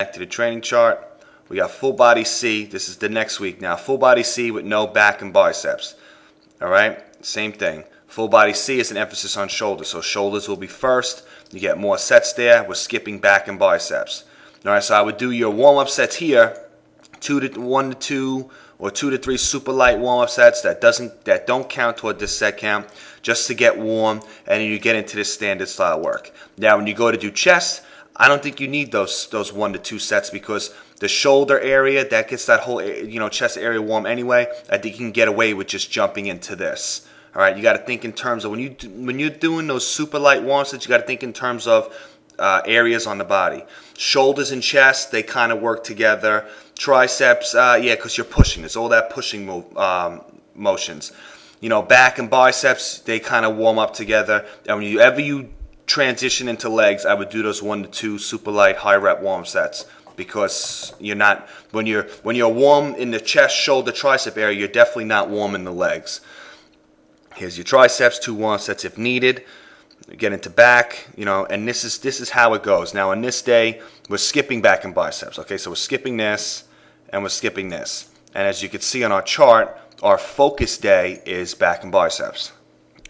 back to the training chart. We got full body C. This is the next week now. Full body C with no back and biceps. All right, same thing. Full body C is an emphasis on shoulders. So shoulders will be first. You get more sets there. We're skipping back and biceps. All right, so I would do your warm-up sets here, 1 to 2 or 2 to 3 super light warm-up sets that don't count toward this set count, just to get warm, and then you get into this standard style work. Now, when you go to do chest, I don't think you need those 1 to 2 sets, because the shoulder area, that gets that whole chest area warm anyway. I think you can get away with just jumping into this. All right, you got to think in terms of when you're doing those super light warm sets, you got to think in terms of areas on the body. Shoulders and chest, they kind of work together. Triceps, yeah, because you're pushing. It's all that pushing motions. Back and biceps, they kind of warm up together. And whenever you transition into legs, I would do those 1 to 2 super light high rep warm sets, because you're not, when you're warm in the chest, shoulder, tricep area, you're definitely not warm in the legs. Here's your triceps, 2 warm sets if needed. Get into back, and this is how it goes. Now on this day, we're skipping back and biceps. Okay, so we're skipping this and we're skipping this. And as you can see on our chart, our focus day is back and biceps.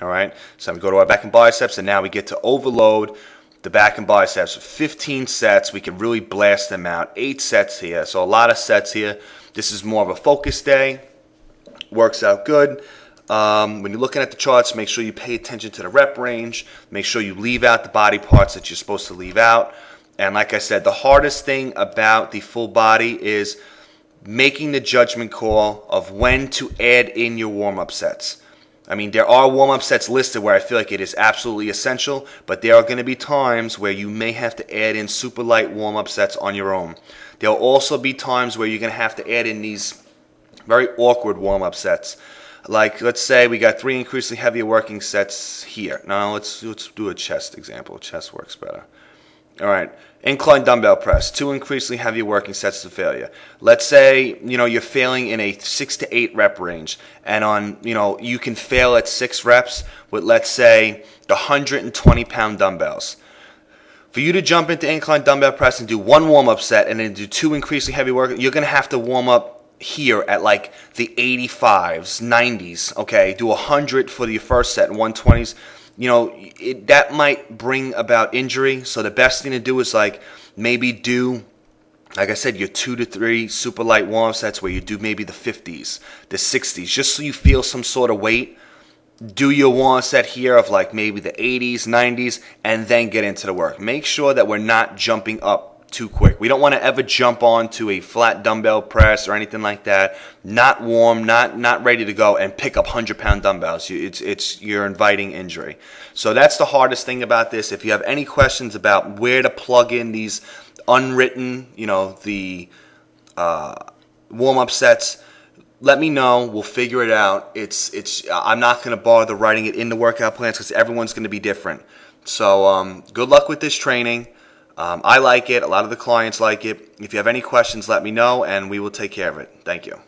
All right, so we go to our back and biceps, and now we get to overload the back and biceps. 15 sets, we can really blast them out. 8 sets here, so a lot of sets here. This is more of a focus day. Works out good. When you're looking at the charts, make sure you pay attention to the rep range. Make sure you leave out the body parts that you're supposed to leave out. And like I said, the hardest thing about the full body is making the judgment call of when to add in your warm-up sets. I mean, there are warm-up sets listed where I feel like it is absolutely essential, but there are going to be times where you may have to add in super light warm-up sets on your own. There will also be times where you're going to have to add in these very awkward warm-up sets. Like, let's say we got 3 increasingly heavier working sets here. Now, let's do a chest example. Chest works better. All right. Incline dumbbell press, 2 increasingly heavier working sets to failure. Let's say, you're failing in a 6 to 8 rep range, and on, you can fail at 6 reps with, let's say, the 120-pound dumbbells. For you to jump into incline dumbbell press and do 1 warm-up set and then do 2 increasingly heavy work, you're going to have to warm up here at like the 85s, 90s, okay? Do 100 for the first set and 120s. That might bring about injury. So the best thing to do is maybe do, like I said, your 2 to 3 super light warm sets where you do maybe the 50s, the 60s, just so you feel some sort of weight. Do your warm set here of maybe the 80s, 90s, and then get into the work. Make sure that we're not jumping up too quick. We don't want to ever jump onto a flat dumbbell press or anything like that. Not warm, not ready to go, and pick up 100-pound dumbbells. You're inviting injury. So that's the hardest thing about this. If you have any questions about where to plug in these unwritten, the warm-up sets, let me know. We'll figure it out. I'm not going to bother writing it in the workout plans because everyone's going to be different. So good luck with this training. I like it. A lot of the clients like it. If you have any questions, let me know, and we will take care of it. Thank you.